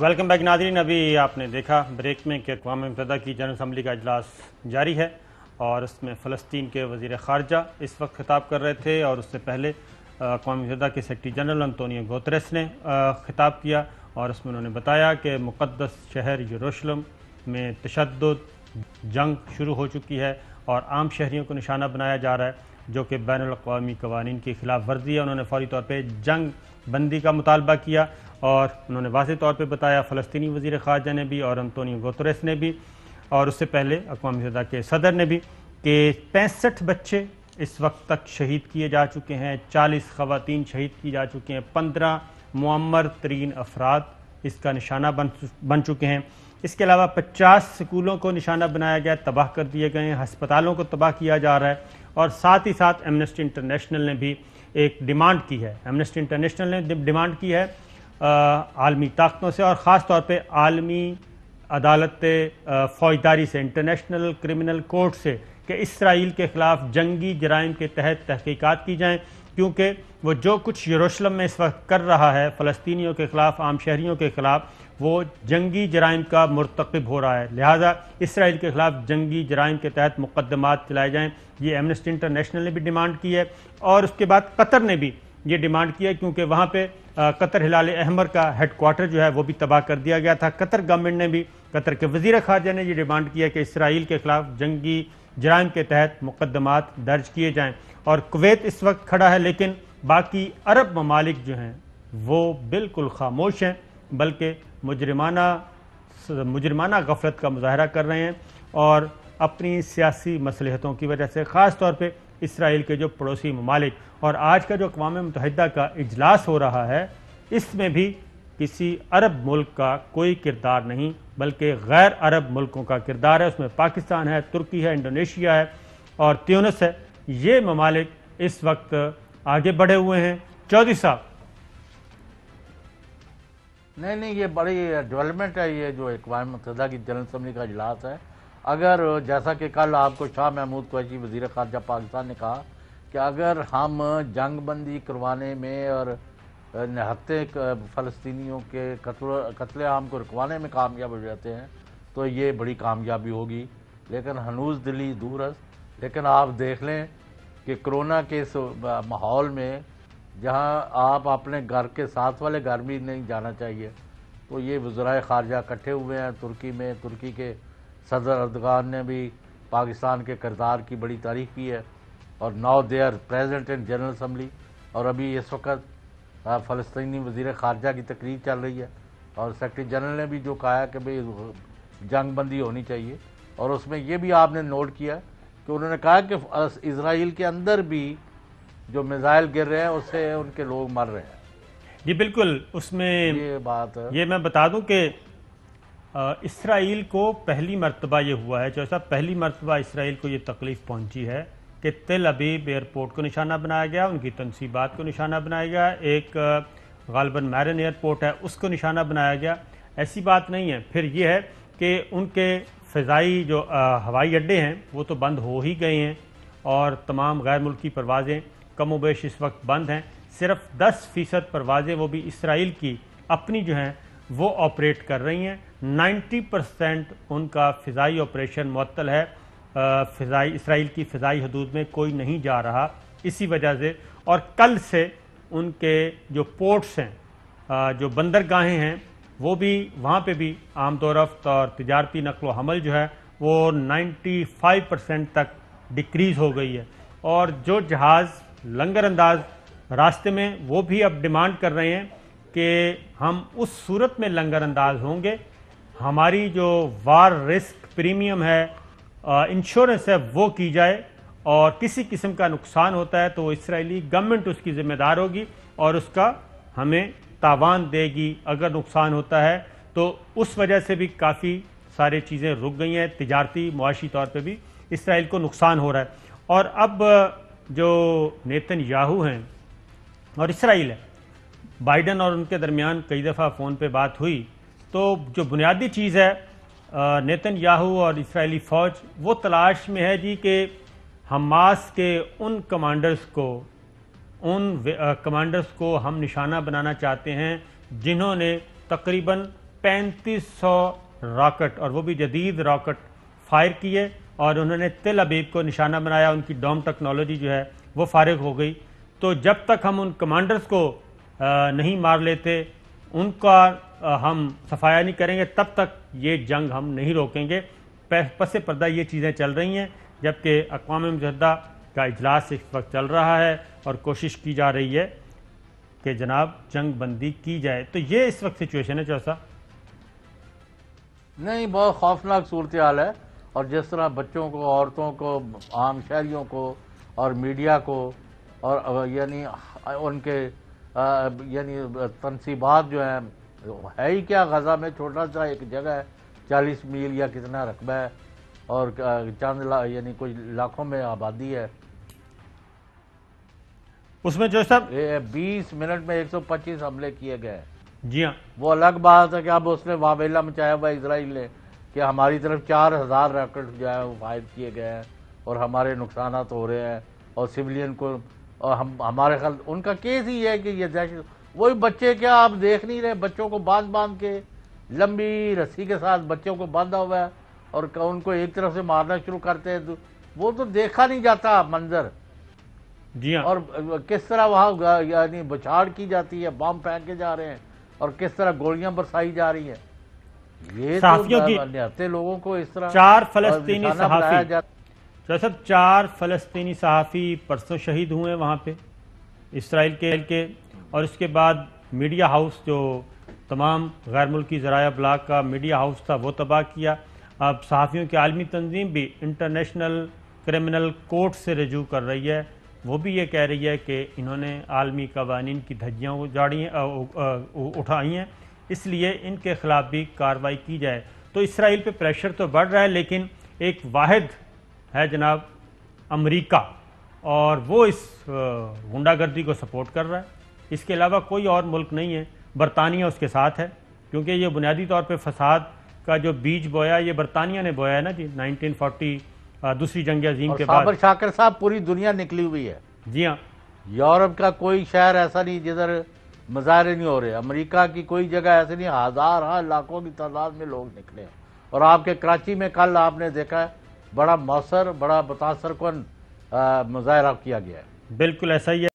Welcome back नाज़रीन। अभी आपने देखा ब्रेक में कि अक़वाम मुत्तहिदा की जनरल असम्बली का इजलास जारी है और उसमें फ़लस्तीन के वज़ीर ख़ारजा इस वक्त खिताब कर रहे थे और उससे पहले अक़वाम मुत्तहिदा के सेक्रेटरी जनरल अंतोनियो गुतेरेस ने खिताब किया और उसमें उन्होंने बताया कि मुक़द्दस शहर यरूशलेम में तशद्दुद जंग शुरू हो चुकी है और आम शहरियों को निशाना बनाया जा रहा है जो कि बैनुल अक़वामी क़वानीन की खिलाफ वर्जी है। उन्होंने फौरी तौर पर जंग बंदी का मुतालबा किया और उन्होंने वाज़ेह तौर पे बताया फ़लस्तीनी वज़ीर ख़ारजा ने भी और अंतोनियो गुतेरेस ने भी और उससे पहले अक़वाम मुत्तहिदा के सदर ने भी कि 65 बच्चे इस वक्त तक शहीद किए जा चुके हैं, 40 ख़वातीन शहीद की जा चुकी हैं, 15 मुअम्मर तरीन अफराद इसका निशाना बन चुके हैं। इसके अलावा 50 स्कूलों को निशाना बनाया गया, तबाह कर दिए गए हैं, हस्पतालों को तबाह किया जा रहा है और साथ ही साथ एमनेस्टी इंटरनेशनल ने भी एक डिमांड की है। एमनेस्टी इंटरनेशनल ने डिमांड की है आलमी ताकतों से और ख़ास तौर पे आलमी अदालत फ़ौजदारी से, इंटरनेशनल क्रिमिनल कोर्ट से कि इसराइल के ख़िलाफ़ जंगी जराइम के तहत तहक़ीक़ात की जाएँ, क्योंकि वो जो कुछ यरूशलेम में इस वक्त कर रहा है फ़लस्तीनियों के ख़िलाफ़, आम शहरियों के ख़िलाफ़, वो जंगी जराइम का मुर्तकिब हो रहा है। लिहाजा इसराइल के ख़िलाफ़ जंगी जराइम के तहत मुक़द्दमात चलाए जाएँ। ये एमनेस्टी इंटरनेशनल ने भी डिमांड की है और उसके बाद कतर ने भी ये डिमांड की है, क्योंकि वहाँ पे कतर हिलाल अहमर का हेड क्वार्टर जो है वो भी तबाह कर दिया गया था। कतर गवर्नमेंट ने भी, कतर के वज़ीर ख़ारजा ने ये डिमांड की है कि इसराइल के ख़िलाफ़ जंगी जराइम के तहत मुक़द्दमात दर्ज किए जाएँ। और कुवैत इस वक्त खड़ा है, लेकिन बाकी अरब ममालिक जो हैं वो बिल्कुल खामोश हैं, बल्कि मुजरिमाना गफलत का मुजाहरा कर रहे हैं और अपनी सियासी मसलहतों की वजह से, ख़ास तौर पे इसराइल के जो पड़ोसी ममालिक। और आज का जो अक़वाम मुत्तहिदा का इजलास हो रहा है इसमें भी किसी अरब मुल्क का कोई किरदार नहीं, बल्कि गैर अरब मुल्कों का किरदार है। उसमें पाकिस्तान है, तुर्की है, इंडोनेशिया है और त्यूनिस है। ये ममालिक इस वक्त आगे बढ़े हुए हैं। चौधरी साहब। नहीं, ये बड़ी डेवलपमेंट है, ये जो अक़वाम मुत्तहिदा की जनरल असम्बली का इजलास है। अगर जैसा कि कल आपको शाह महमूद कुरैशी वज़ीर ख़ारजा पाकिस्तान ने कहा कि अगर हम जंग बंदी करवाने में और निहत्ते फ़लस्तीनियों के कत्ले आम को रुकवाने में कामयाब हो जाते हैं तो ये बड़ी कामयाबी होगी, लेकिन हनूज़ दिली दूर है। लेकिन आप देख लें कि कोरोना के इस माहौल में जहां आप अपने घर के साथ वाले घर भी नहीं जाना चाहिए, तो ये वज़राए ख़ारजा इकट्ठे हुए हैं तुर्की में। तुर्की के सदर अर्दगान ने भी पाकिस्तान के किरदार की बड़ी तारीफ़ की है और now they are present in general assembly. और अभी इस वक्त फ़लस्तीनी वज़ीर ख़ारजा की तकरीर चल रही है और सेक्रेटरी जनरल ने भी जो कहा है कि भाई जंग बंदी होनी चाहिए। और उसमें ये भी आपने नोट किया कि उन्होंने कहा कि इसराइल के अंदर भी जो मिसाइल गिर रहे हैं उससे उनके लोग मर रहे हैं। जी बिल्कुल, उसमें ये बात है। ये मैं बता दूं कि इसराइल को पहली मरतबा ये हुआ है, जैसा पहली मरतबा इसराइल को ये तकलीफ़ पहुंची है कि तेल अबीब एयरपोर्ट को निशाना बनाया गया, उनकी तनसीबात को निशाना बनाया गया, एक गालबन मैरन एयरपोर्ट है उसको निशाना बनाया गया। ऐसी बात नहीं है। फिर ये है कि उनके फ़िज़ाई जो हवाई अड्डे हैं वो तो बंद हो ही गए हैं और तमाम गैर मुल्की परवाज़ें कमोबेश इस वक्त बंद हैं। सिर्फ 10% परवाज़ें वो भी इसराइल की अपनी जो हैं वो ऑपरेट कर रही हैं। 90% उनका फ़िज़ाई ऑपरेशन मुअत्तल है। इसराइल की फ़िज़ाई हदूद में कोई नहीं जा रहा इसी वजह से। और कल से उनके जो पोर्ट्स हैं, जो बंदरगाहें हैं, वो भी वहाँ पे भी आमदोरफ्त और तिजारती नक़्ल व हमल जो है वो 95% तक डिक्रीज़ हो गई है। और जो जहाज़ लंगर अंदाज रास्ते में, वो भी अब डिमांड कर रहे हैं कि हम उस सूरत में लंगर अंदाज होंगे, हमारी जो वार रिस्क प्रीमियम है, इंश्योरेंस है, वो की जाए और किसी किस्म का नुकसान होता है तो इसराइली गवर्नमेंट उसकी ज़िम्मेदार होगी और उसका हमें तावान देगी अगर नुकसान होता है। तो उस वजह से भी काफ़ी सारी चीज़ें रुक गई हैं, तिजारती मुआशी तौर पे भी इसराइल को नुकसान हो रहा है। और अब जो नेतन्याहू हैं और इसराइल है, बाइडन और उनके दरमियान कई दफ़ा फ़ोन पे बात हुई, तो जो बुनियादी चीज़ है नेतन्याहू और इसराइली फ़ौज वो तलाश में है जी कि हमास के उन कमांडर्स को हम निशाना बनाना चाहते हैं जिन्होंने तकरीबन 3500 راکٹ اور وہ بھی جدید راکٹ فائر کیے اور انہوں نے تل ابیب کو نشانہ بنایا. ان کی ڈوم ٹیکنالوجی جو ہے وہ فارغ ہو گئی. تو جب تک ہم ان کمانڈرز کو نہیں مار لیتے، ان کا ہم صفایا نہیں کریں گے، تب تک یہ جنگ ہم نہیں روکیں گے. پس پردہ یہ چیزیں چل رہی ہیں، جبکہ اقوام متحدہ کا اجلاس اس وقت چل رہا ہے اور کوشش کی جا رہی ہے کہ جناب جنگ بندی کی جائے. تو یہ اس وقت سچویشن ہے چوسا. نہیں، بہت خوفناک صورتحال ہے. اور جس طرح بچوں کو، عورتوں کو، عام شہریوں کو اور میڈیا کو اور یعنی ان کے یعنی تنصیبات جو ہیں، ہے ہی کیا غزہ میں چھوٹا سا ایک جگہ ہے، 40 میل یا کتنا رقبہ ہے اور چند یعنی کچھ لاکھوں میں آبادی ہے. اس میں جو صاحب 20 منٹ میں 125 حملے کیے گئے. جی ہاں، وہ الگ بات ہے کہ اب اس نے واویلا مچایا ہوا اسرائیل نے کہ ہماری طرف 4000 راکٹ جو ہے وہ فائر کیے گئے ہیں اور ہمارے نقصانات ہو رہے ہیں اور سویلین کو، اور ہمارے خیال ان کا کیس ہی ہے کہ یہ دہشت. وہی بچے، کیا آپ دیکھ نہیں رہے بچوں کو باندھ کے لمبی رسی کے ساتھ بچوں کو باندھا ہوا ہے اور ان کو ایک طرف سے مارنا شروع کرتے ہیں. وہ تو دیکھا نہیں جاتا منظر. جی ہاں، اور کس طرح وہاں یعنی بچھاڑ کی جاتی ہے، بم پھینکے جا رہے ہیں اور کس طرح گولیاں برسائی جا رہی ہیں. یہ صحافیوں کی نہتے لوگوں کو اس طرح 4 فلسطینی نشانہ بنایا صحافی جاتا. جیسے 4 فلسطینی صحافی پرسوں شہید ہوئے وہاں پہ اسرائیل کے، اور اس کے بعد میڈیا ہاؤس جو تمام غیر ملکی ذرائع ابلاغ کا میڈیا ہاؤس تھا وہ تباہ کیا. اب صحافیوں کی عالمی تنظیم بھی انٹرنیشنل کرمنل کورٹ سے رجوع کر رہی ہے. وہ بھی یہ کہہ رہی ہے کہ انہوں نے عالمی قوانین کی دھجیاں اٹھائی ہیں، اس لیے ان کے خلاف بھی کارروائی کی جائے. تو اسرائیل پہ پریشر تو بڑھ رہا ہے، لیکن ایک واحد ہے جناب امریکہ، اور وہ اس غنڈہ گردی کو سپورٹ کر رہا ہے. اس کے علاوہ کوئی اور ملک نہیں ہے. برطانیہ اس کے ساتھ ہے، کیونکہ یہ بنیادی طور پہ فساد کا جو بیج بویا یہ برطانیہ نے بویا ہے نا جی، 1940 دوسری جنگ عظیم کے بعد. صابر شاکر صاحب، پوری دنیا نکلی ہوئی ہے. جی ہاں، یورپ کا کوئی شہر ایسا نہیں جدھر مظاہرے نہیں ہو رہے. امریکہ کی کوئی جگہ ایسی نہیں، ہزار لاکھوں کی تعداد میں لوگ نکلے. اور آپ کے کراچی میں کل آپ نے دیکھا ہے بڑا مؤثر، بڑا متاثر کن مظاہرہ کیا گیا ہے. بالکل ایسا ہی ہے.